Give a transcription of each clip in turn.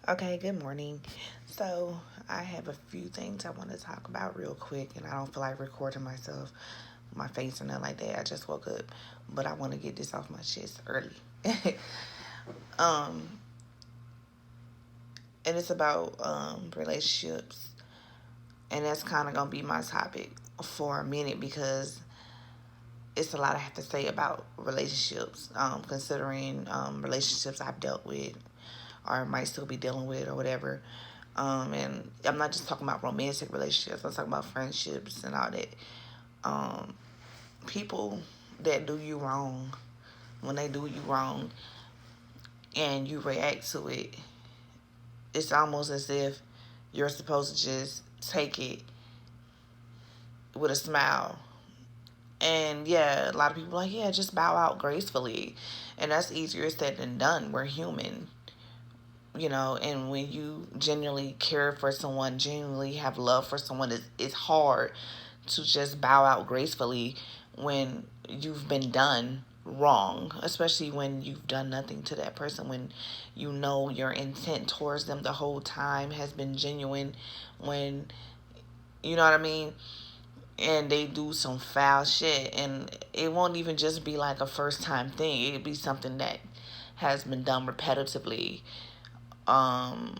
Okay, good morning. So, I have a few things I want to talk about real quick, and I don't feel like recording myself, my face, or nothing like that. I just woke up, but I want to get this off my chest early. um, and it's about relationships, and that's kind of gonna be my topic for a minute because it's a lot I have to say about relationships. Considering relationships I've dealt with or might still be dealing with or whatever. And I'm not just talking about romantic relationships. I'm talking about friendships and all that. Um, People that do you wrong, when they do you wrong and you react to it, it's almost as if you're supposed to just take it with a smile. And yeah, a lot of people are like, yeah, just bow out gracefully. And that's easier said than done. We're human. And when you genuinely care for someone, genuinely have love for someone, it's hard to just bow out gracefully when you've been done wrong, especially when you've done nothing to that person, when you know your intent towards them the whole time has been genuine, when you know what I mean, and they do some foul shit, and it won't even just be like a first time thing. It'd be something that has been done repetitively, um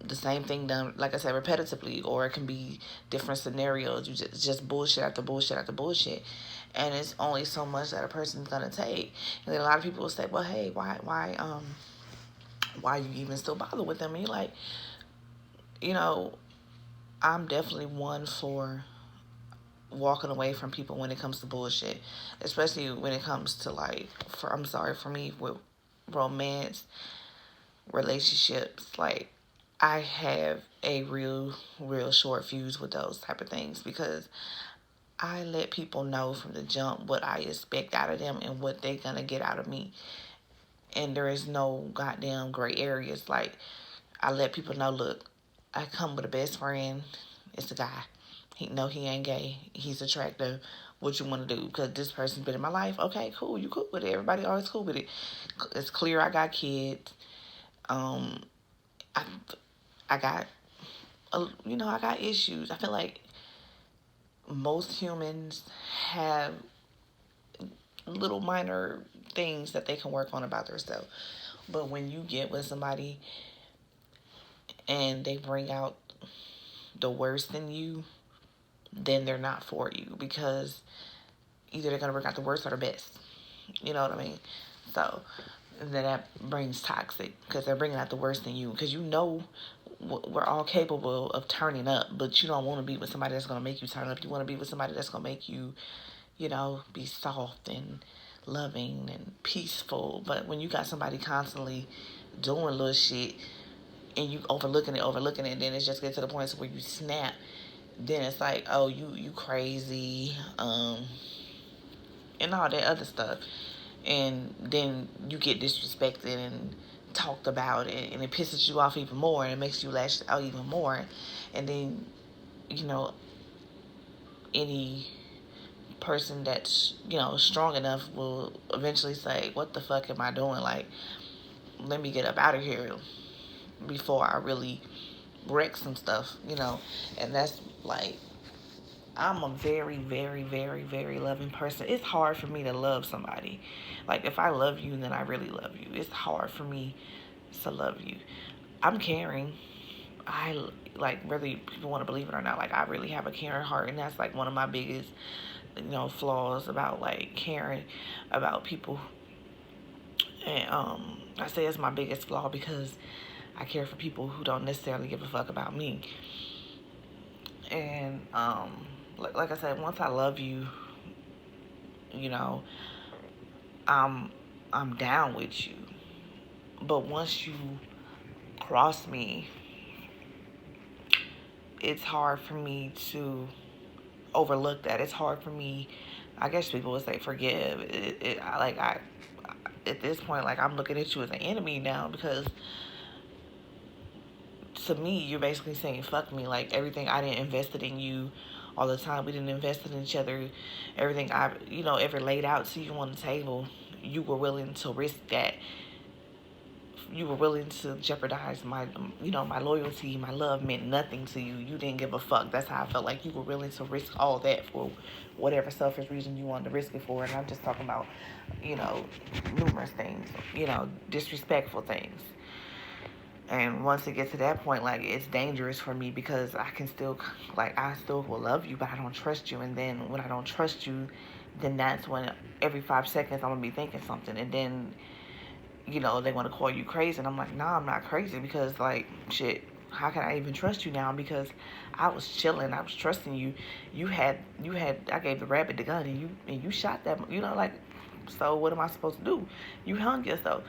the same thing done, like I said, repetitively, or it can be different scenarios. You just bullshit after bullshit after bullshit, and it's only so much that a person's gonna take. And then a lot of people will say, well, hey, why you even still bother with them? And you're like, you know I'm definitely one for walking away from people when it comes to bullshit, especially when it comes to, like, I'm sorry, for me, with romance relationships. Like, I have a real short fuse with those type of things because I let people know from the jump what I expect out of them and what they're gonna get out of me. And there is no goddamn gray areas. Like, I let people know, look, I come with a best friend. It's a guy. He ain't gay. He's attractive. What you want to do? Because this person's been in my life. Okay, cool. You cool with it. Everybody always cool with it. It's clear I got kids. Um, I I got I got issues. I feel like most humans have little minor things that they can work on about themselves. But when you get with somebody and they bring out the worst in you, then they're not for you, because either they're gonna bring out the worst or the best. You know what I mean? So then that brings toxic, because they're bringing out the worst in you. Because we're all capable of turning up, but you don't want to be with somebody that's gonna make you turn up. You want to be with somebody that's gonna make you, be soft and loving and peaceful. But when you got somebody constantly doing little shit and you overlooking it, then it just gets to the point where you snap. Then it's like, oh, you crazy, and all that other stuff. And then you get disrespected and talked about it, and it pisses you off even more, and it makes you lash out even more. And then, you know, any person that's, strong enough will eventually say, what the fuck am I doing? Like, let me get up out of here before I really wreck some stuff. And that's like, I'm a very, very, very, very loving person. It's hard for me to love somebody. Like, if I love you, then I really love you. It's hard for me to love you. I'm caring. I, like, whether people want to believe it or not, like, I really have a caring heart, and that's like one of my biggest, flaws about, like, caring about people. And I say it's my biggest flaw because I care for people who don't necessarily give a fuck about me. And like I said, once I love you, you know, I'm I'm down with you. But once you cross me, it's hard for me to overlook that. It's hard for me. I guess people would say forgive. At this point, like, I'm looking at you as an enemy now, because to me, you're basically saying fuck me. Like, everything I didn't invested in you, all the time we didn't invest in each other, everything I ever laid out to you on the table, you were willing to risk that you were willing to jeopardize my, my loyalty, my love meant nothing to you. You didn't give a fuck. That's how I felt. Like you were willing to risk all that for whatever selfish reason you wanted to risk it for. And I'm just talking about, you know, numerous things, disrespectful things. And once it gets to that point, like, it's dangerous for me because I can still, like, I still will love you, but I don't trust you. And then when I don't trust you, then that's when every 5 seconds I'm gonna be thinking something. And then, they want to call you crazy. And I'm like, nah, I'm not crazy because, like, shit, how can I even trust you now? Because I was chilling, I was trusting you. I gave the rabbit the gun, and you shot that, like, so what am I supposed to do? You hung yourself.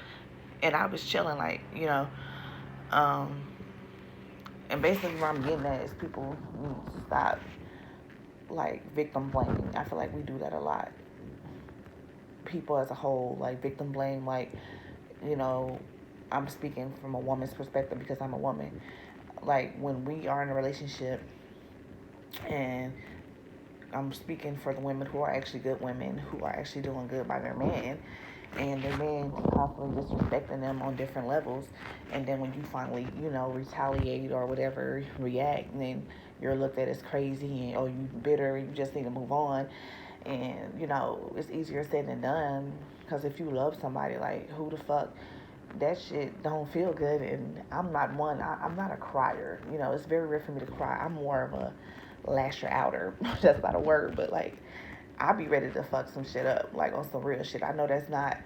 And I was chilling, like, um, and basically where I'm getting at is people need to stop, like, victim blaming. I feel like we do that a lot. People as a whole, like, victim blame, like, you know, I'm speaking from a woman's perspective because I'm a woman. Like, when we are in a relationship, and I'm speaking for the women who are actually good women, who are actually doing good by their man, and their man constantly disrespecting them on different levels, and then when you finally, retaliate or whatever, react, and then you're looked at as crazy, and, oh, you bitter, you just need to move on. And, it's easier said than done, because if you love somebody, like, who the fuck, that shit don't feel good. And I'm not one, I'm not a crier. It's very rare for me to cry. I'm more of a lasher outer. That's not a word, but, like, I'll be ready to fuck some shit up, like, on some real shit. I know that's not,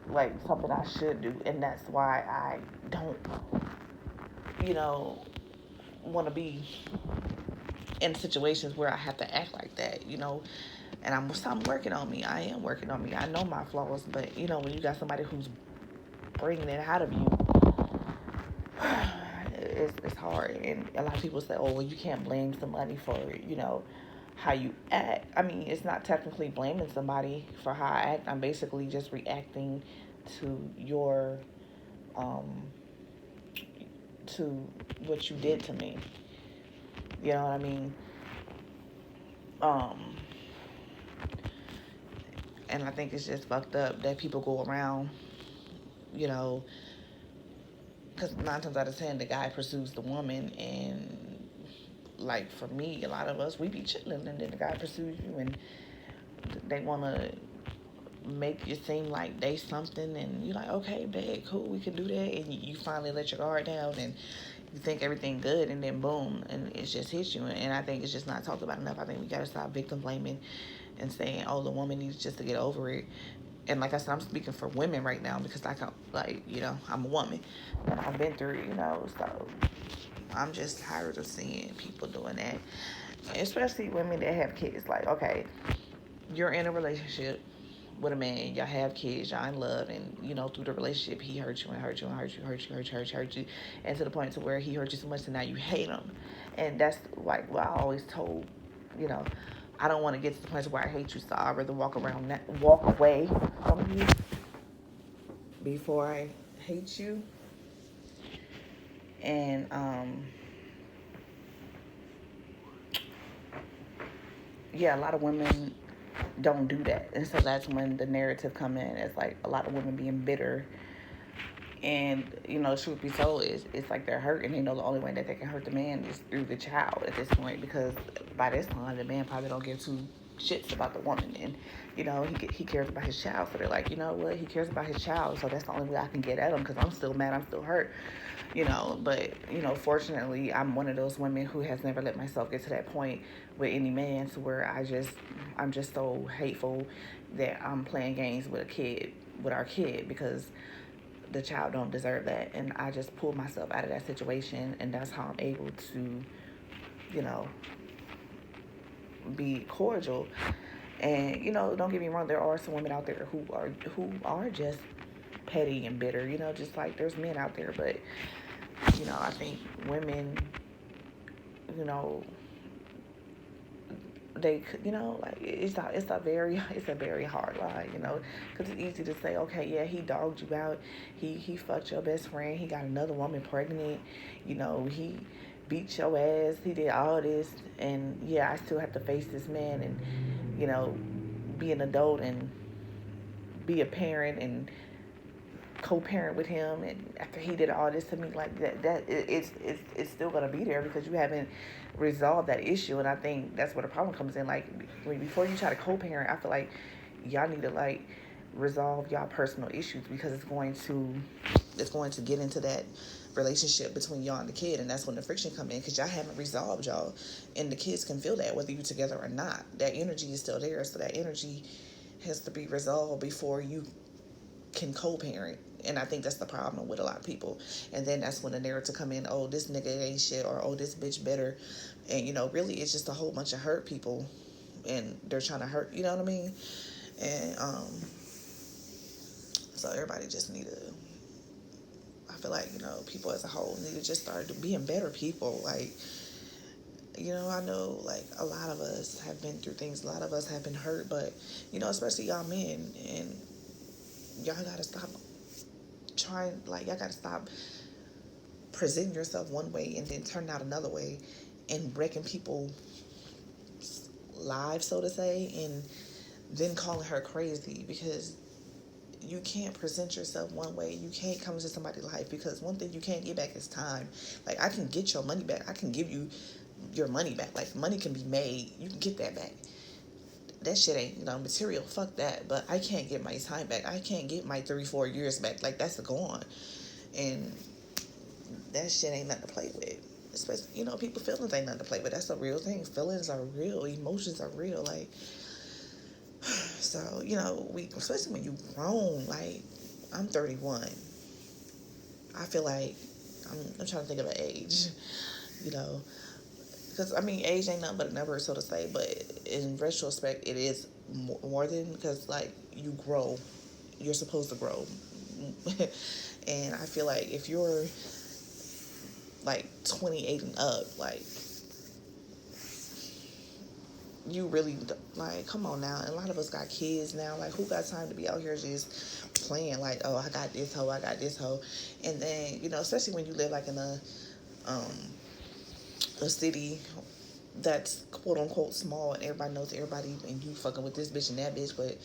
like, something I should do, and that's why I don't, want to be in situations where I have to act like that, and I'm working on me. I am working on me. I know my flaws, but, when you got somebody who's bringing it out of you, it's hard. And a lot of people say, oh, well, you can't blame somebody for, how you act. I mean, it's not technically blaming somebody for how I act. I'm basically just reacting to your, to what you did to me. You know what I mean? Um, and I think it's just fucked up that people go around, you know, because 9 times out of 10, the guy pursues the woman, and, like, for me, a lot of us, we be chilling, and then the guy pursues you, and they want to make you seem like they something, and you're like, okay, babe, cool, we can do that, and you finally let your guard down, and you think everything good, and then boom, and it just hits you. And I think it's just not talked about enough. I think we gotta stop victim blaming and saying, oh, the woman needs just to get over it. And like I said, I'm speaking for women right now because I can, like, I'm a woman and I've been through it, so I'm just tired of seeing people doing that, especially women that have kids. Like, okay, you're in a relationship with a man, y'all have kids, y'all in love, and, through the relationship, he hurt you and hurt you and hurt you, hurt you, and to the point to where he hurt you so much that now you hate him. And that's, like, what I always told, you know, I don't want to get to the point where I hate you, so I'd rather walk away from you before I hate you. And, yeah, a lot of women don't do that, and so that's when the narrative come in. It's like a lot of women being bitter, and, truth be told, it's like they're hurt, and they know the only way that they can hurt the man is through the child at this point, because by this time the man probably don't give two shits about the woman, and, he cares about his child. So they're like, you know what, he cares about his child, so that's the only way I can get at him, because I'm still mad, I'm still hurt. But, fortunately, I'm one of those women who has never let myself get to that point with any man to where I'm just so hateful that I'm playing games with our kid, because the child don't deserve that. And I just pull myself out of that situation, and that's how I'm able to, you know, be cordial. And, don't get me wrong, there are some women out there who are just petty and bitter, just like there's men out there. But, I think women, you know, they, like, it's a very hard line, because it's easy to say, okay, yeah, he dogged you out, he fucked your best friend, he got another woman pregnant, he beat your ass, he did all this, and yeah, I still have to face this man, and, be an adult and be a parent and co-parent with him, and after he did all this to me, like it's still gonna be there because you haven't resolved that issue. And I think that's where the problem comes in. Like, before you try to co-parent, I feel like y'all need to like resolve y'all personal issues, because it's going to get into that relationship between y'all and the kid, and that's when the friction come in, because y'all haven't resolved y'all, and the kids can feel that whether you together or not. That energy is still there, so that energy has to be resolved before you can co-parent. And I think that's the problem with a lot of people. And then that's when the narrative come in, oh, this nigga ain't shit, or oh, this bitch better. And really it's just a whole bunch of hurt people, and they're trying to hurt, you know what I mean? And so everybody just need to, I feel like, people as a whole need to just start being better people. Like, I know, like, a lot of us have been through things, a lot of us have been hurt, but especially y'all men, and y'all gotta stop y'all gotta stop presenting yourself one way and then turning out another way, and wrecking people's lives, so to say, and then calling her crazy, because you can't present yourself one way. You can't come into somebody's life, because one thing you can't get back is time. Like, I can get your money back. I can give you your money back. Like, money can be made. You can get that back. That shit ain't, material. Fuck that. But I can't get my time back. I can't get my 3-4 years back. Like, that's gone. And that shit ain't nothing to play with. Especially, people feelings ain't nothing to play with. That's a real thing. Feelings are real. Emotions are real. Like, so, especially when you grown, like, I'm 31. I feel like, I'm trying to think of an age, because, age ain't nothing but a number, so to say, but in retrospect, it is more than, because, like, you grow. You're supposed to grow. And I feel like if you're, like, 28 and up, like, you really, like, come on now. And a lot of us got kids now. Like, who got time to be out here just playing, like, oh, I got this hoe, I got this hoe. And then, especially when you live, like, in a city that's quote unquote small, and everybody knows everybody, and you fucking with this bitch and that bitch, but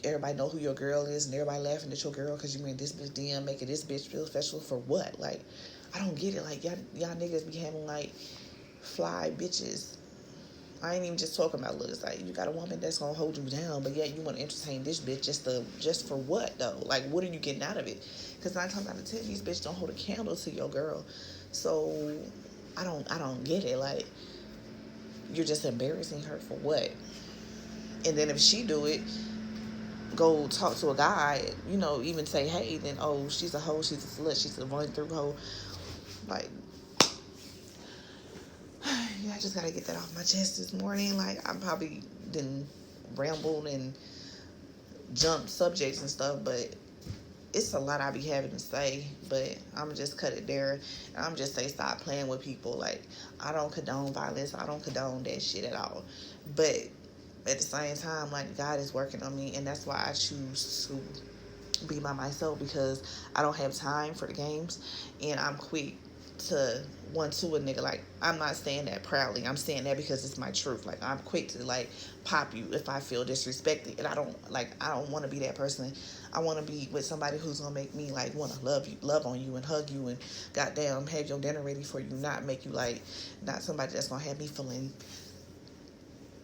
everybody know who your girl is, and everybody laughing at your girl because you in this bitch DM, making this bitch feel special for what? Like, I don't get it. Like, y'all niggas be having, like, fly bitches. I ain't even just talking about looks. Like, you got a woman that's gonna hold you down, but yet you want to entertain this bitch just for what though? Like, what are you getting out of it? Because 9 times out of 10, these bitches don't hold a candle to your girl. So I don't get it. Like, you're just embarrassing her for what? And then if she do it, go talk to a guy, even say, hey, then, oh, she's a hoe, she's a slut, she's a run through hoe. Like, yeah, I just gotta get that off my chest this morning. Like, I'm probably didn't rambled and jumped subjects and stuff, but it's a lot I be having to say. But I'm just cut it there, and I'm just say stop playing with people. Like, I don't condone violence. I don't condone that shit at all. But at the same time, like, God is working on me, and that's why I choose to be by myself, because I don't have time for the games, and I'm quick to one to a nigga. Like, I'm not saying that proudly. I'm saying that because it's my truth. Like, I'm quick to, like, pop you if I feel disrespected, and I don't want to be that person. I want to be with somebody who's gonna make me, like, want to love on you and hug you and goddamn have your dinner ready for you. Not make you, like, not somebody that's gonna have me feeling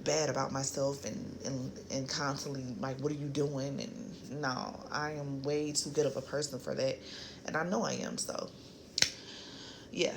bad about myself and constantly like, what are you doing? And no, I am way too good of a person for that, and I know I am. So yeah,